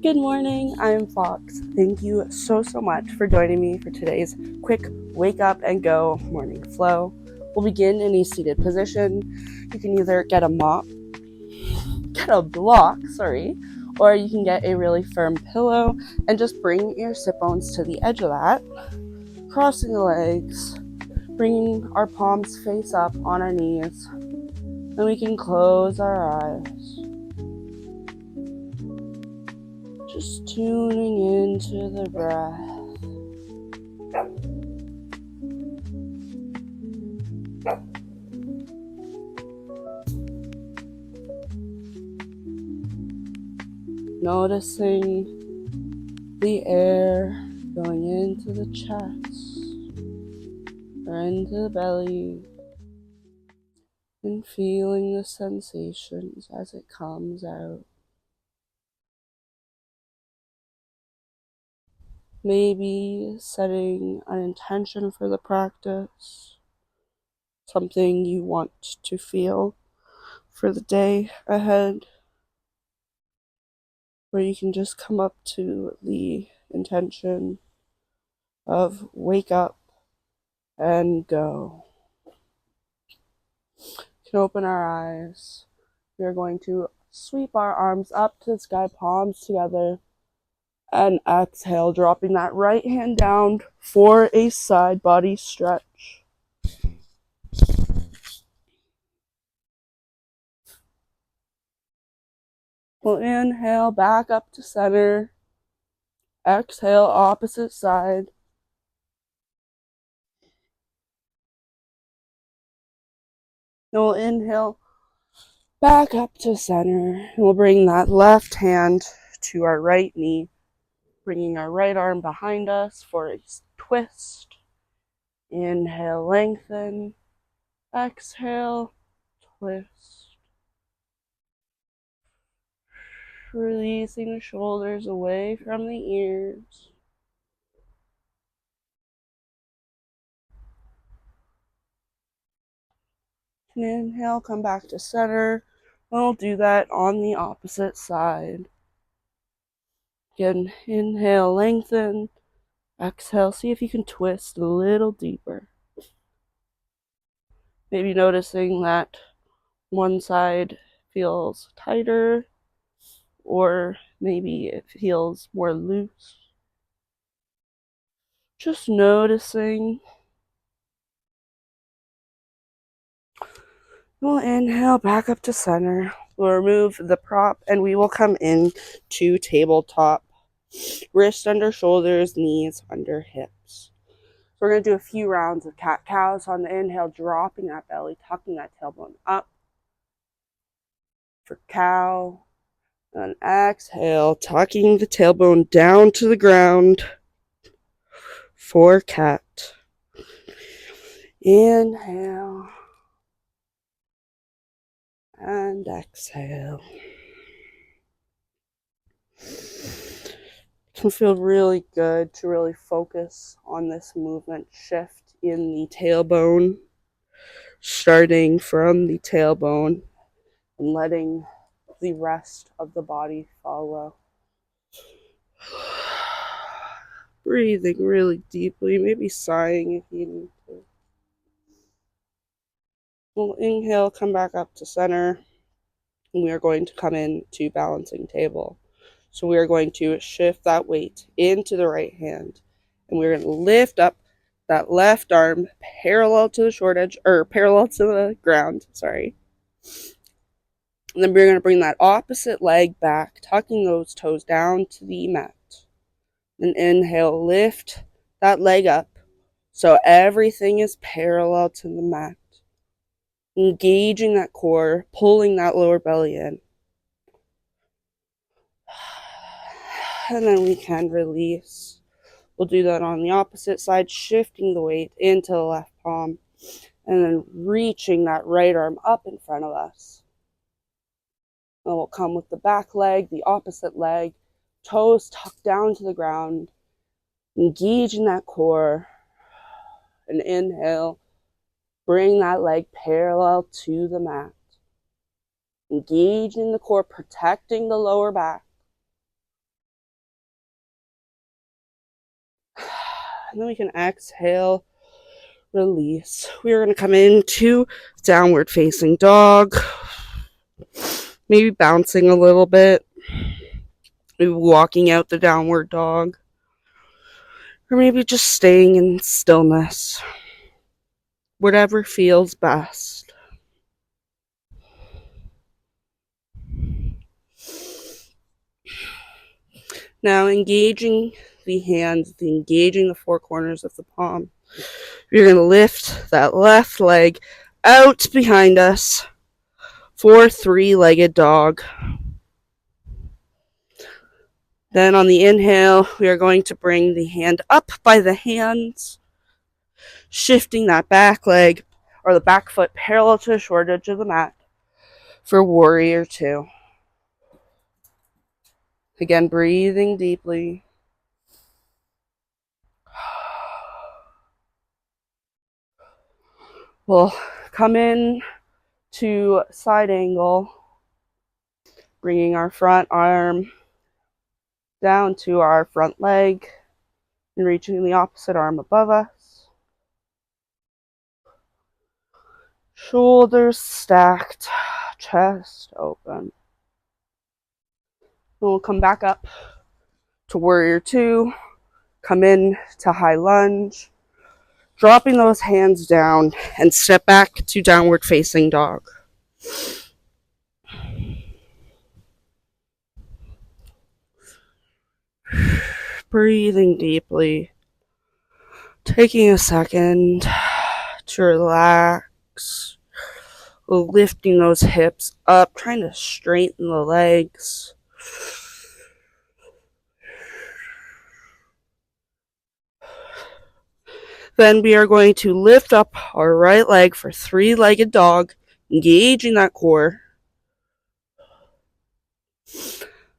Good morning, I'm Fox. Thank you so much for joining me for today's quick wake up and go morning flow. We'll begin in a seated position. You can either get a block, or you can get a really firm pillow and just bring your sit bones to the edge of that, crossing the legs, bringing our palms face up on our knees, and we can close our eyes. Just tuning into the breath. Noticing the air going into the chest or into the belly and feeling the sensations as it comes out. Maybe setting an intention for the practice, something you want to feel for the day ahead, where you can just come up to the intention of wake up and go. We can open our eyes. We are going to sweep our arms up to the sky, palms together, and exhale, dropping that right hand down for a side body stretch. We'll inhale back up to center. Exhale, opposite side. And we'll inhale back up to center. And we'll bring that left hand to our right knee, bringing our right arm behind us for a twist. Inhale, lengthen. Exhale, twist. Releasing the shoulders away from the ears. And inhale, come back to center. We'll do that on the opposite side. Again, inhale, lengthen. Exhale, see if you can twist a little deeper. Maybe noticing that one side feels tighter, or maybe it feels more loose. Just noticing. We'll inhale back up to center. We'll remove the prop and we will come in to tabletop. Wrists under shoulders, knees under hips. So we're going to do a few rounds of cat-cows. On the inhale, dropping that belly, tucking that tailbone up for cow. And exhale, tucking the tailbone down to the ground for cat. Inhale. And exhale. It can feel really good to really focus on this movement shift in the tailbone, starting from the tailbone and letting the rest of the body follow. Breathing really deeply, maybe sighing if you need to. We'll inhale, come back up to center, and we are going to come into balancing table. So we are going to shift that weight into the right hand, and we're going to lift up that left arm parallel to the short edge, or parallel to the ground, sorry. And then we're going to bring that opposite leg back, tucking those toes down to the mat. And inhale, lift that leg up so everything is parallel to the mat. Engaging that core, pulling that lower belly in. And then we can release. We'll do that on the opposite side, shifting the weight into the left palm, and then reaching that right arm up in front of us. And we'll come with the back leg, the opposite leg, toes tucked down to the ground, engaging that core. And inhale, bring that leg parallel to the mat. Engaging the core, protecting the lower back. And then we can exhale, release. We are going to come into downward facing dog. Maybe bouncing a little bit. Maybe walking out the downward dog. Or maybe just staying in stillness. Whatever feels best. Now engaging the hands, engaging the four corners of the palm. You're going to lift that left leg out behind us for three-legged dog. Then on the inhale, we are going to bring the hand up by the hands, shifting that back leg or the back foot parallel to the short edge of the mat for warrior two. Again, breathing deeply. We'll come in to side angle, bringing our front arm down to our front leg and reaching the opposite arm above us. Shoulders stacked, chest open. And we'll come back up to warrior two, come in to high lunge, dropping those hands down and step back to downward facing dog. Breathing deeply, taking a second to relax, lifting those hips up, trying to straighten the legs. Then we are going to lift up our right leg for three-legged dog, engaging that core.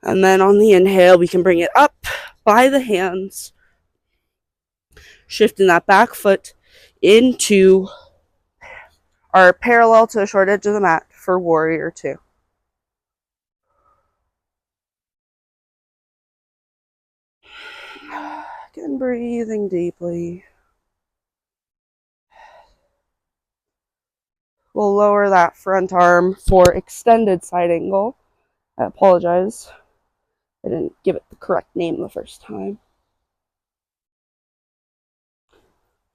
And then on the inhale, we can bring it up by the hands, shifting that back foot into our parallel to the short edge of the mat for warrior two. Again, breathing deeply. We'll lower that front arm for extended side angle. I apologize. I didn't give it the correct name the first time.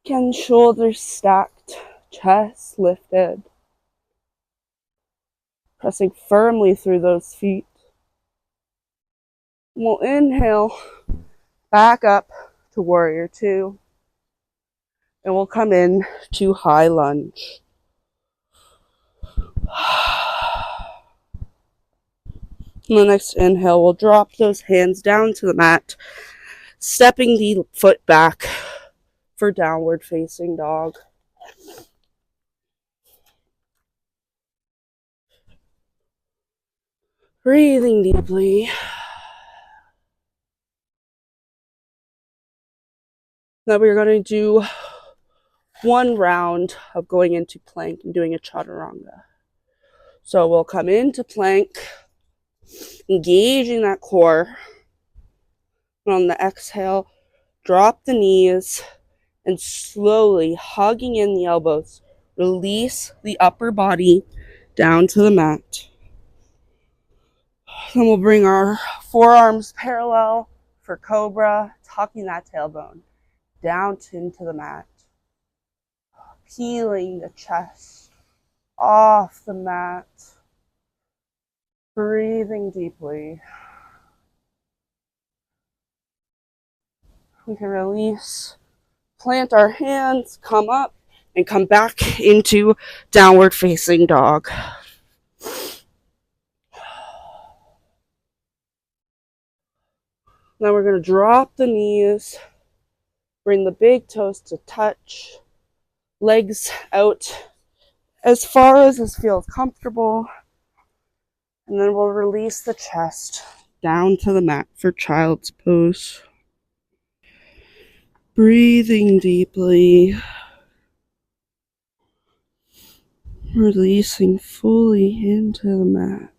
Again, shoulders stacked, chest lifted. Pressing firmly through those feet. We'll inhale, back up to warrior two. And we'll come in to high lunge. On the next inhale, we'll drop those hands down to the mat, stepping the foot back for downward facing dog. Breathing deeply. Now we're going to do one round of going into plank and doing a chaturanga. So we'll come into plank, engaging that core. And on the exhale, drop the knees and slowly hugging in the elbows, release the upper body down to the mat. Then we'll bring our forearms parallel for cobra, tucking that tailbone down into the mat. Peeling the chest off the mat. Breathing deeply. We can release, plant our hands, come up, and come back into downward facing dog. Now we're going to drop the knees, bring the big toes to touch, legs out as far as this feels comfortable, and then we'll release the chest down to the mat for child's pose. Breathing deeply, releasing fully into the mat.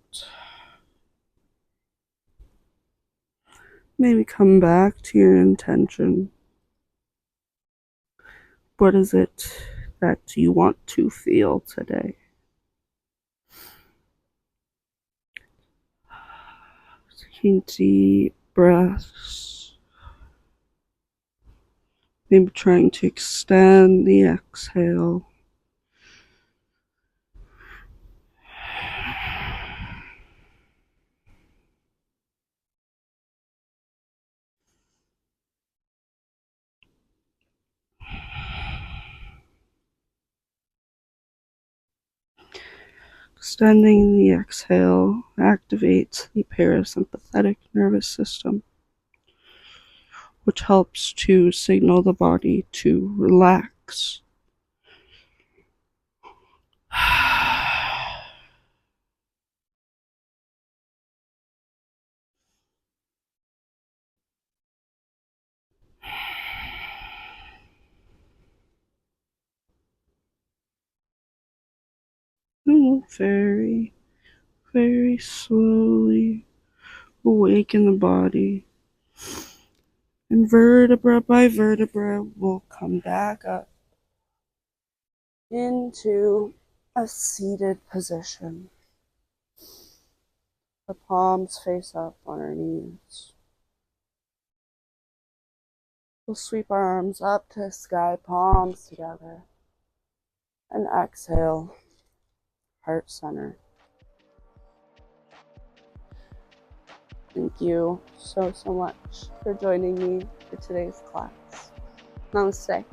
Maybe come back to your intention. What is it that you want to feel today? Taking deep breaths. Maybe trying to extend the exhale. Extending the exhale activates the parasympathetic nervous system, which helps to signal the body to relax. And we'll very, very slowly awaken the body. And vertebra by vertebra, we'll come back up into a seated position. The palms face up on our knees. We'll sweep our arms up to the sky, palms together. And exhale, heart center. Thank you so much for joining me for today's class. Namaste.